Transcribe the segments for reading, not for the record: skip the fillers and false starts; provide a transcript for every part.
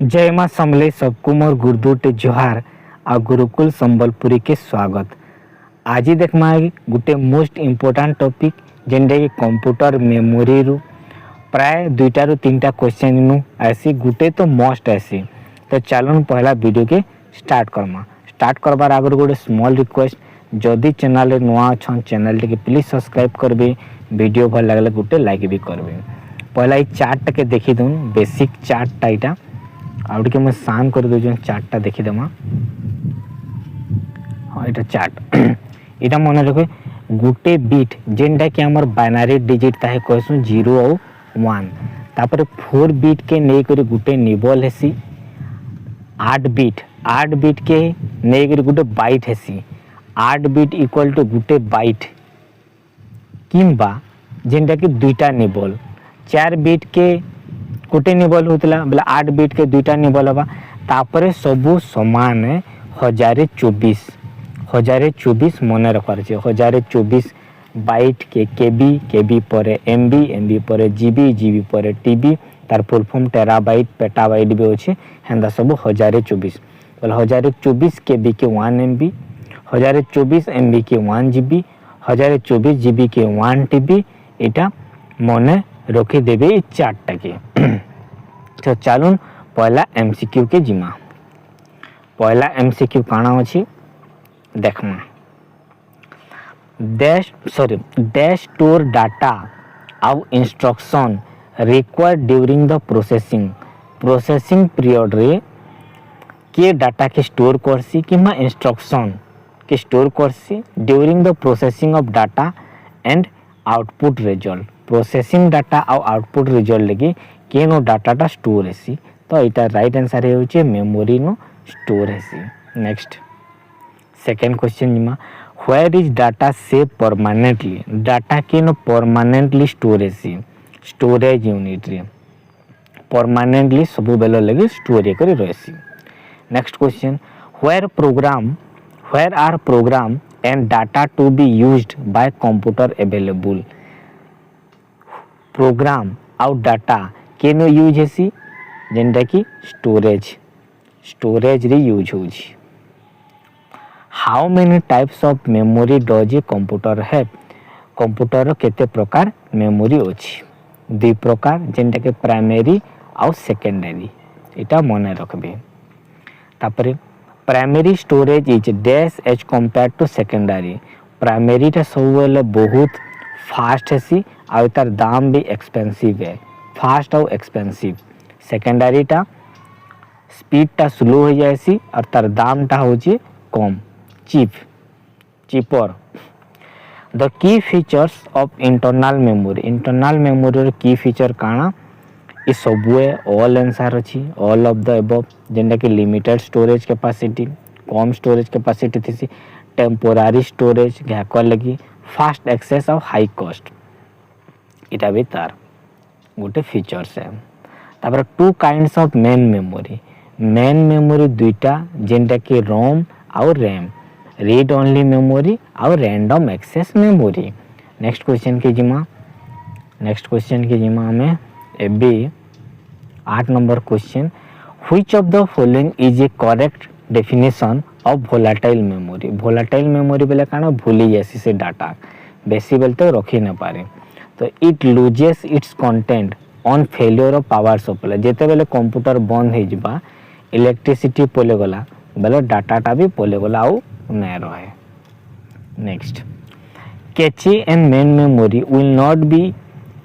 जय माँ समले सबको मोर गुरुदुटे जोहार आ गुरुकुल संबलपुरी के स्वागत। आज देखमा गोटे मोस्ट इम्पोर्टाट टॉपिक जेनटा कि कंप्यूटर मेमोरी रु प्राय 2 ରୁ 3टा क्वेश्चन नु ऐसी गोटे तो मस्ट ऐसी। तो चलो पहला वीडियो के स्टार्ट करमा। स्टार्ट करबार आगर गोटे स्मॉल रिक्वेस्ट, जदि चैनल रे नुआ अच्छा चैनल के प्लीज सब्सक्राइब करबे, वीडियो भल लगले गोटे लाइक भी करबे। पहला ये चार्ट के देखी दूँ, बेसिक चार्ट टाइटा आउट के मैं शान कर दो चार्टा देखीदेमा। हाँ यहाँ चार्ट यहाँ मन रखे गोटे बिट जेनटा कि आमर बाइनरी डिजिट ताहे कहसु 0 और 1, तापर 4 बिट के नहीं करी गोटे निबल हेसी। 8 बिट के नहीं करी गोटे बाइट हेसी। 8 बिट इक्वल टू गोटे बाइट किंबा जेनटा कि 2टा निबल। 4 बिट के गोटे निबल होतला बोले 8 बिट के 2टा निबल हवा। तापरे सबू समान 1024 मन रखार छे। 1024 बाइट के केबी पर एमबी पर जीबी पर टीबी, तार फुल फॉर्म टेराबाइट पेटाबाइट भी अच्छे। हेन्दा सब 1024 बोले 1024 केबी के 1 एमबी, 1024 एमबी के 1 जीबी, 1024 जीबी के 1 टीबी। इटा मन रखीदेवे ये चार्टा के। तो चलो पहला एमसीक्यू के जिमा। पहला एमसीक्यू काना अच्छी देखमा। डैश स्टोर डाटा आउ instruction required during the processing period रे के डाटा के स्टोर करसी किमा इंस्ट्रक्शन के स्टोर करसी during the processing of data and output result. Processing data और आउटपुट रिजल्ट लगी केनो डाटाटा स्टोर हेसी। तो यहाँ राइट आंसर होचे मेमोरी नो स्टोर हेसी। नेक्स्ट सेकेंड क्वेश्चन जिमा, where is data save permanently. Data केनो परमानेंटली स्टोर हेसी स्टोरेज यूनिट रे परमानेंटली सब बेल लगे स्टोर करी रहसी। Next question, where are program and data to be used by computer available. Program आउ डाटा केनो यूज हेसी जेनटा कि स्टोरेज रे यूज होची। How many types of memory does a computer have. Computer केते प्रकार मेमोरी अछि? 2 प्रकार जेनटा कि प्राइमरी आउ सेकेंडरी। इटा मन रखबे। तापरे primary storage is dash as compare to secondary. Primary टा सब बहुत फास्ट हेसी और तार दाम भी एक्सपेंसिव है, फास्ट और एक्सपेंसिव। सेकेंडरी टा स्पीड टा स्लो हो जाएसी और तार दाम टा होची कम, cheaper. The key features of internal memory key feature काना ये सब ऑल आंसर अच्छी, ऑल ऑफ द अबव। जेनटा कि लिमिटेड स्टोरेज कैपेसिटी, कम स्टोरेज कैपेसिटी थी, टेम्पोरारी स्टोरेज घाक लगी, फास्ट एक्सेस और हाई कॉस्ट। इटा भी तार गोटे फीचर्स है। तापर 2 काइंड्स ऑफ मेन मेमोरी 2टा जेनटा कि रोम और रैम, रीड ओनली मेमोरी और random access memory. Next question के जिमा हमें एबी 8 number question, which of the following is a correct definition of volatile memory. Volatile memory बेले काना भूली जासी से डाटा बेसी बेल तो रखी न पारे। तो it loses it's content on failure of power supply. जेते बेले कंप्यूटर बंद हो जिबा, इलेक्ट्रिसिटी पले गला बेले डाटाटा भी पले गला आउ नै रहे। Next, Kainchi and main memory will not be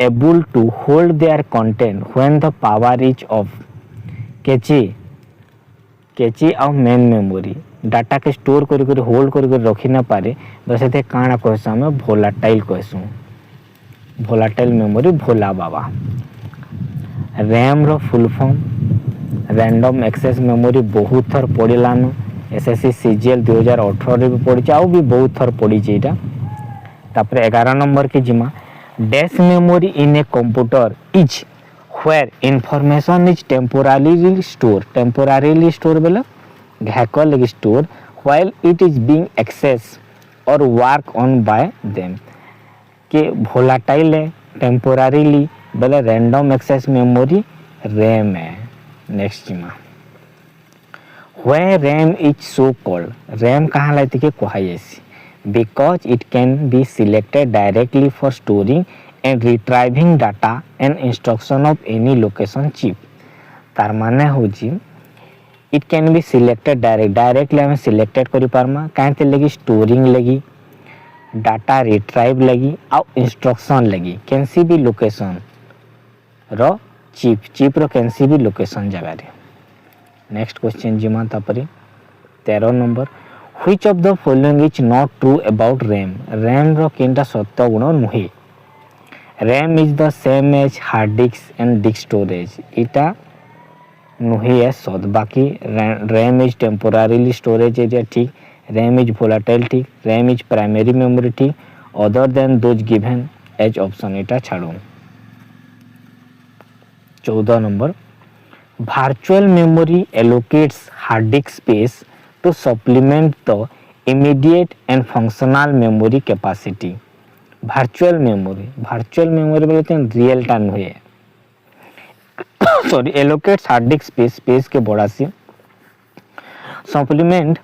able to hold their content when the power is off। Cache और मेन मेमोरी डाटा के स्टोर कर होल्ड कर रखी ना पारे, बस ये काଣା कहसु हमें वोलेटाइल कहसु। वोलेटाइल मेमोरी भोला बाबा। रैम रो full form random access memory बहुत थर पड़िलानु। एसएससी सीजीएल 2018 रे भी पड़ी आउ भी बहुत थर पड़ी एटा। तापर 11 नंबर के जिमा, dash memory in a computer is where information is temporarily store बेला घाक लगी store while it is being access और वर्क ऑन बाय देम। के वोलेटाइल है टेम्पोरारीली बेला रैंडम एक्सेस मेमोरी रैम है। नेक्स्ट जिमा When RAM is so called, RAM कहाँ लाती के कहा जाएसी because it can be selected directly for storing and retrieving data and instruction of any location chip. तार माने होची it can be selected directly हमें selected करी पारमा कहाँ ते लगी storing लगी डाटा रिट्राइव लगी और इंस्ट्रक्शन लगी कैंसी भी लोकेशन रो चिप रो कैंसी भी लोकेशन जगह रे नेक्स्ट क्वेश्चन जिमा तापरे 13 number which of the following is not true about RAM रो केनटा सत्य गुण नुहे RAM is the same as hard disk and disk storage इटा नुहे है सद बाकी RAM is temporarily storage area ठीक रैम इज वोलाटाइल ठीक रैम इज प्राइमरी मेमोरी ठीक other than those given as option इटा छाड़ू 14 number virtual memory allocates hard disk space to supplement the immediate and functional memory capacity virtual memory बोलते हैं real time हुए sorry allocates hard disk space के बड़ा से supplement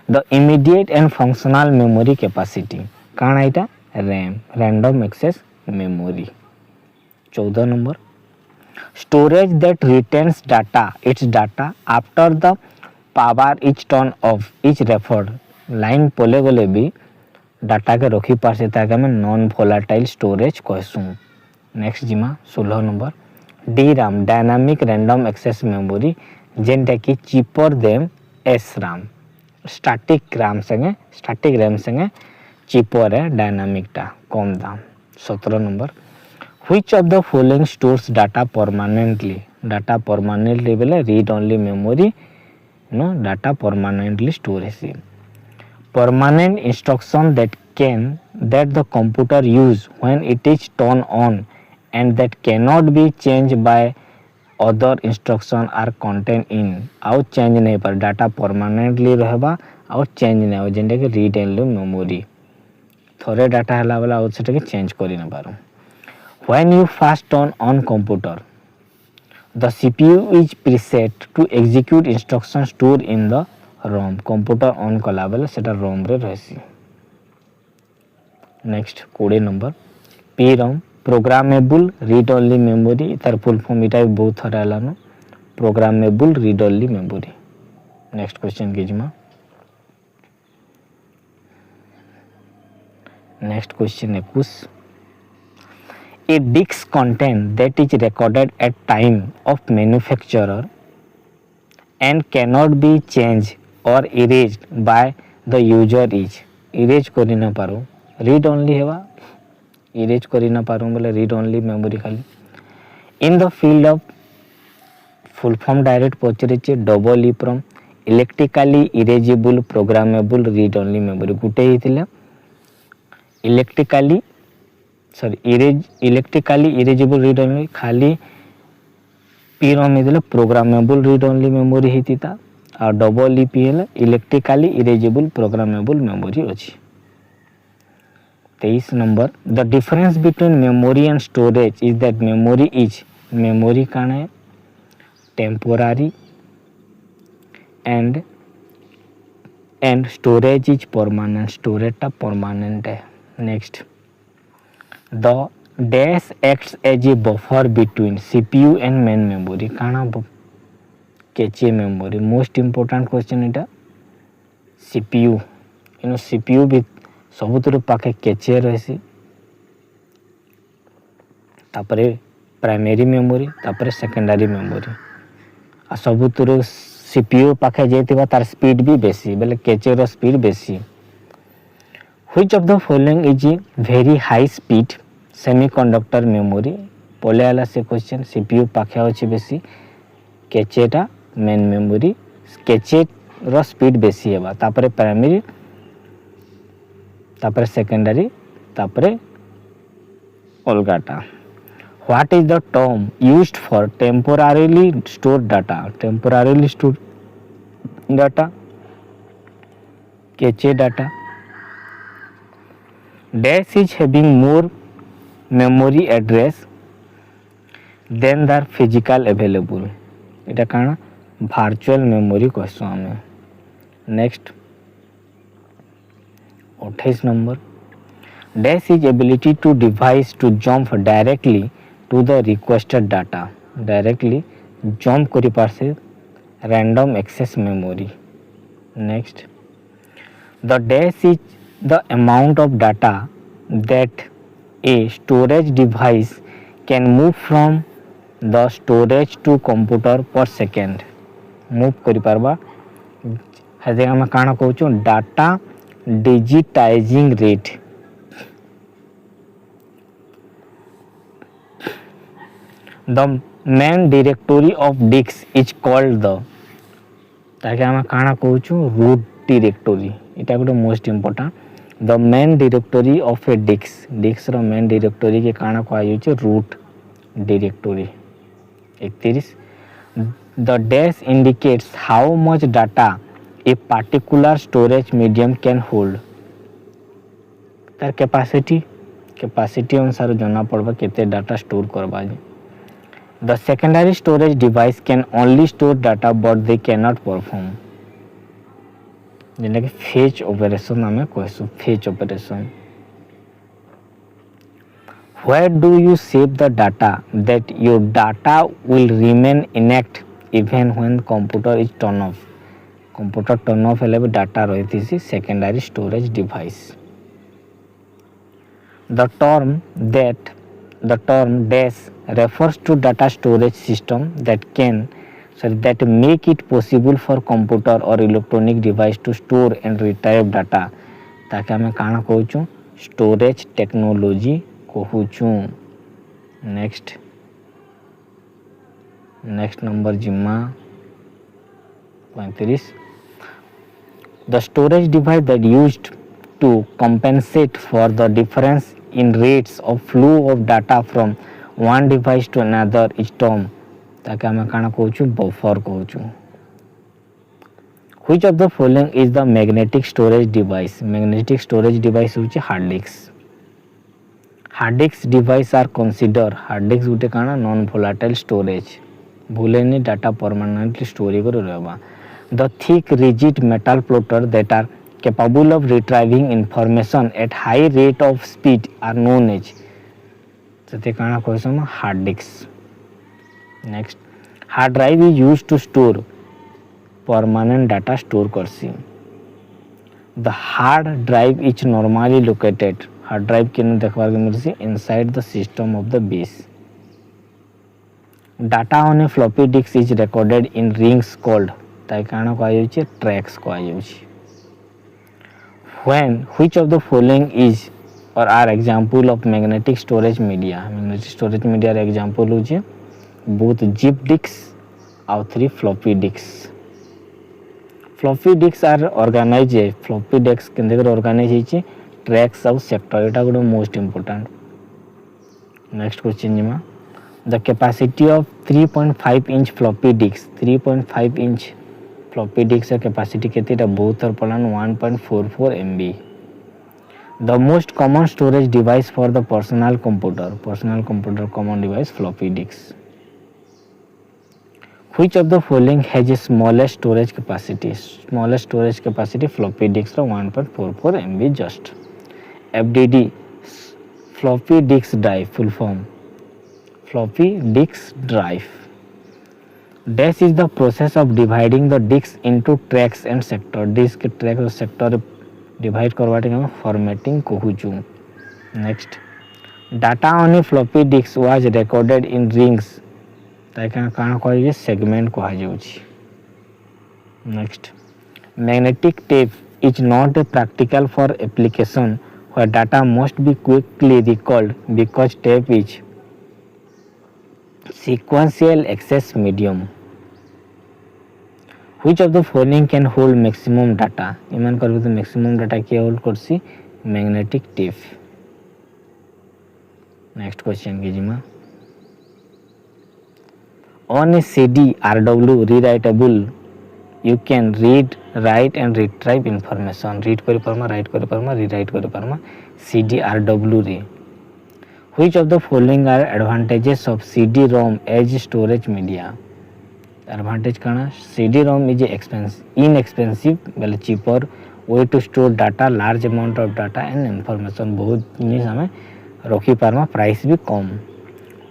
the immediate and functional memory capacity कौन है इटा RAM random access memory 14 number storage that retains its data after the power is turned off is referred line पोले गले भी data के रखी पारसे ताके हमें नॉन वोलाटाइल स्टोरेज कहसु नेक्स्ट जिमा 16 number DRAM dynamic random access memory जेनटा कि cheaper than SRAM static RAM संगे चीपर है डायनामिक टा कम दाम 17 number Which of the following stores data permanently बोले read only memory data permanently store है permanent instruction that the computer use when it is turned on and that cannot be changed by other instruction are contained in आउ change नहीं पर data permanently रहबा आउ change नहीं हो जेंटा के read only memory थोड़े डाटा हला वाला आउ सेटा के चेंज करि न पारो When you first turn on computer, the CPU is preset to execute instructions stored in the ROM. Computer on कला बेले सेटा ROM रे रहसी. Next 20 number PROM Programmable Read Only Memory तार फुल फॉर्म इटा बहुत थरा हलानो Programmable Read Only Memory. Next question कीजिमा. Next question 21. A disk content that is recorded at time of manufacturer and cannot be changed or erased by the user is erase करी ना पारो read only है वा erase करी ना पारो बोले read only memory खाली in the field of full form direct पहुँचे चे double EEPROM electrically erasable programmable read only memory गुटे ही थिला इलेक्ट्रिकली इरेजेबल रीड ओनली खाली PROM में प्रोग्रामेबल रीड ओनली मेमोरी हेती ता और double EPL electrically erasable programmable memory अछि 23 number the difference between memory and storage is that memory कान है temporary and storage is permanent storage टा permanent है next The dash acts as a buffer between CPU and main memory. काना cache memory most important question इटा CPU CPU भी सबुतर पाखे cache रहसी तापरे primary memory तापरे सेकेंडरी मेमोरी आ सबुतर CPU पाखे जेतिबा तार स्पीड भी बेसी बेले कैचे रो स्पीड बेसी Which of the following is a very high speed semiconductor memory पोले आला से क्वेश्चन CPU पाखे अछि बेसी कैचेटा मेन मेमोरी कैचे रो स्पीड बेसी हेबा तापरे प्राइमरी तापरे सेकेंडरी तापरे अलगाटा What is the term used for temporarily stored data cache data dash is having more memory address than the physical available इटा काण वर्चुअल मेमोरी कहसु आमे। Next 28 number dash is ability to device to jump directly to the requested data directly jump करि पारसे random access memory. Next the dash is the amount of data that a storage device can move from the storage to computer per second move करि पारबा हेजे हम काना कहूँ data digitizing rate. The main directory of disk is called the ताकि हम काना कहूँ रूट डायरेक्टरी इटा गोटे most important the main directory of a disk रो मेन डायरेक्टरी के काना कहु root directory. 31 the dash indicates how much data a particular storage medium can hold तार कैपेसिटी अनुसार जना पड़बा केते डाटा स्टोर करबा। The secondary storage device can only store data but they can not perform जेना कि फेच ऑपरेशन आमे कहसु fetch operation. Where do you save the data that your data will remain intact even when computer is turned off? Computer turn off हेले data रही थी secondary storage device. The term dash refers to data storage system that make it possible for computer or electronic device to store and retrieve data ताकि हमें काना कहूँ storage technology कहूँ। Next number जिम्मा 35 the storage device that used to compensate for the difference in rates of flow of data from one device to another is termed ताकि हमें काना कहूँ बफर कहूँ। Which of the following is the magnetic storage device? Magnetic storage device होची hard disk. Hard disk device are consider hard disk गोटे काना non volatile storage भूलेनी data permanently store कर रहबा। The thick rigid metal platter that are capable of retrieving information at high rate of speed are known as जते काना कहसम hard disk. Next hard drive is used to store permanent data store करसी। The hard drive is normally located hard drive के देखबार के मिलसी inside the system of the base. Data on a floppy disk is recorded in rings called ताई काना कहै tracks कहै। When which of the following is or are example of magnetic storage media? Magnetic storage media example होचे both zip disks और 3 floppy disks. Floppy disks are organized floppy disks केंद्र कर organize होचे tracks और sector इटा गोटे most important. Next question जिमा the capacity of 3.5 inch floppy disks 3.5 inch floppy disk capacity केतेटा बहुत पड़ान 1.44 MB। The most common storage device for the personal computer common device floppy disk. Which of the following has a smallest storage capacity floppy disk 1.44 MB just. FDD floppy disk drive full form floppy disk drive. Dash is the process of dividing the disk into tracks and sector. Disk track और sector divide करवाटे हम formatting कहूँ। Next, data on a floppy disk was recorded in rings. ताकि काना कहै segment कहै जाउछि। Next, magnetic tape is not practical for application where data must be quickly recalled because tape is sequential access medium. Which of the following can hold maximum data? इमान करबे तो maximum data के hold करसी magnetic tape. Next question के जिमा on a CD RW rewritable you can read write and retrieve information read करि परमा write करि परमा rewrite करि परमा CD RW रे। Which of the following are advantages of CD-ROM as storage media? Advantage काना CD ROM is inexpensive बेले cheaper way to store data large amount of data and information बहुत जिनिस आम रखी पार्मा प्राइस भी कम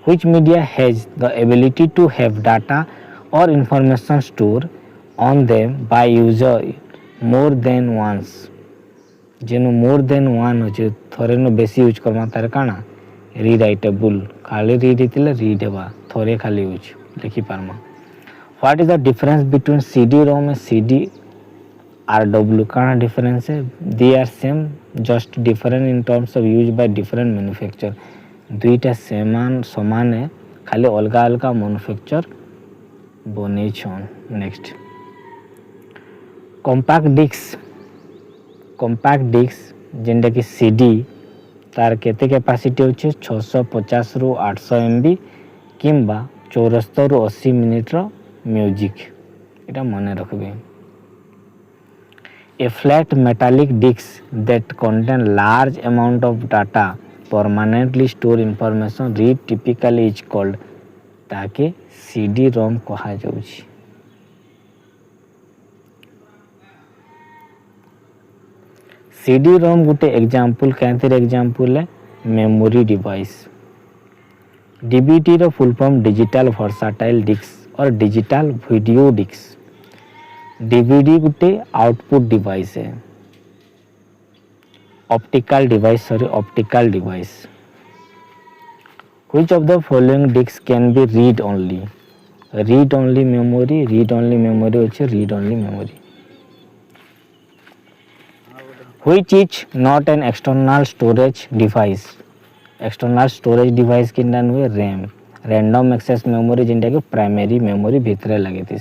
which media has the ability to have data और information store on them by user more than once जेनु मोर देन वन अच्छे थोड़े न बेसी यूज करमा तार काना रीराइटेबल खाली रीड होते रीड हेबा थोड़े खाली यूज लिखि पार्मा what is the difference between CD ROM and CD RW काना डिफरेंस है they are same just different in terms of use by different manufacture दुईटा समान है खाली अलग अलग मैन्युफैक्चर बने छन नेक्स्ट कंपैक्ट डिस्क जेनटा कि सीडी तार केते कैपेसिटी होचे 650 रु 800 एमबी किंबा 74 रु 80 मिनिट रो म्यूजिक एटा मने रखबे A flat metallic disk that contain large amount of data permanently store information read typically is called ताके CD-ROM कहा जाउछि CD-ROM गुटे एग्जांपल कैंतिर एग्जांपल है मेमोरी डिवाइस डीबीटी रो full form digital versatile disc और डिजिटल वीडियो डिस्क डीवीडी गुटे output device है optical device which of the following disc can be read only memory अच्छे read only memory which is not an external storage device किंदा हुए RAM random access memory जिनटा कि primary memory भितरे लगे थी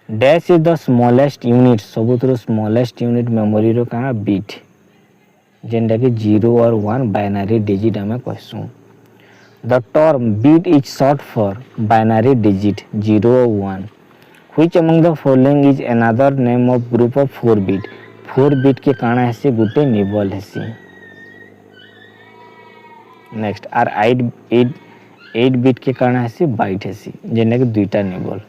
dash is the smallest unit सबुतर smallest unit memory रो कहाँ बिट जेनटा कि 0 और 1 बाइनरी डिजिट आम कहसूँ the term bit is short for binary digit 0 और 1 which among the following is another name of group of 4 bit के काଣା हेसी गुटे निबल हेसी नेक्स्ट आर 8 बिट के काଣା हेसी बाइट हेसी जेनटा कि दुईटा nibble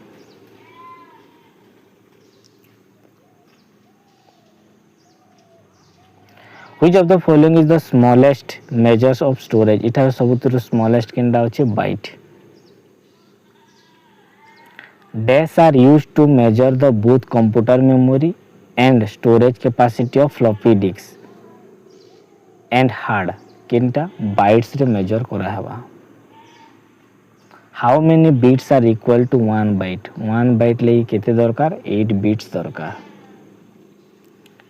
Which of the following is the smallest measures of storage? इठार सबुतर smallest केंदा होचे byte. Dash are used to measure the both computer memory and storage capacity of floppy disks and hard केंदा bytes रे measure करा हवा. How many bits are equal to 1 byte? 1 byte ले केते दरकार 8 bits दरकार.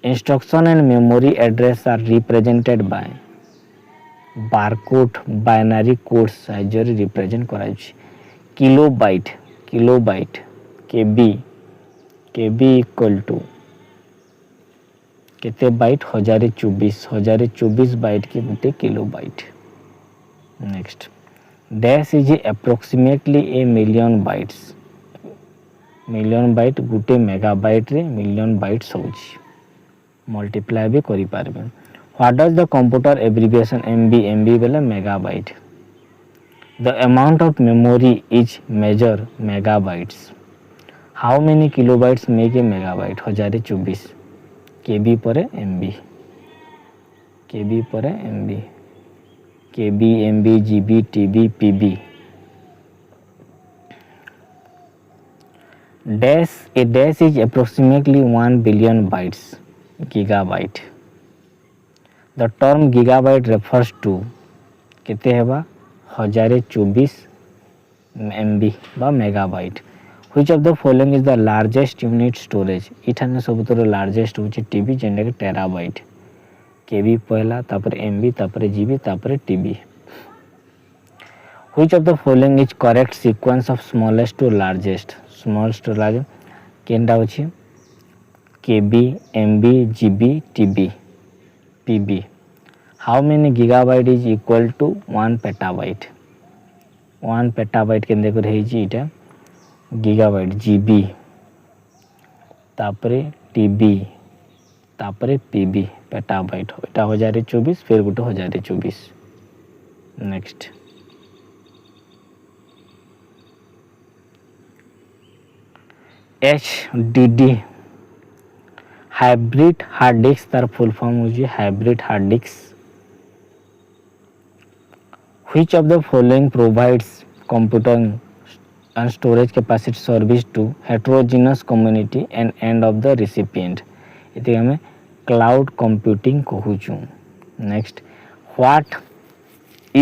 Instruction and memory address are represented by barcode binary code size represent कराउछि kilobyte kb equal to केते byte 1024 byte के गुटे kilobyte next dash is approximately a million byte गुटे megabyte रे मिलियन बाइट्स होछि मल्टीप्लाई भी करि पारबे what does the computer abbreviation MB बेले megabyte the amount of memory is measure megabytes how many kilobytes make a megabyte 1024 KB परे MB KB MB GB TB PB dash is approximately 1 billion bytes gigabyte the term gigabyte refers to केते हेबा 1024 MB बा megabyte which of the following is the largest unit storage इठाने सबुतर largest होची TB जेंडा के terabyte केबी पहला तापर MB तापर GB तापर TB which of the following is correct sequence of smallest to largest smallest to largest Kenda होची KB, MB, GB, TB, PB. How many gigabyte is equal to 1 petabyte? 1 petabyte के देखो रही जी इटा gigabyte GB तापरे TB तापरे PB petabyte हो इटा 1024 फिर गुटे 1024 next HDD hybrid hard disk तार फुल फॉर्म होची hybrid hard disk. Which of the following provides computing and storage capacity service to heterogeneous community and end of the recipient. इति हमें cloud computing कहूचु. Next, what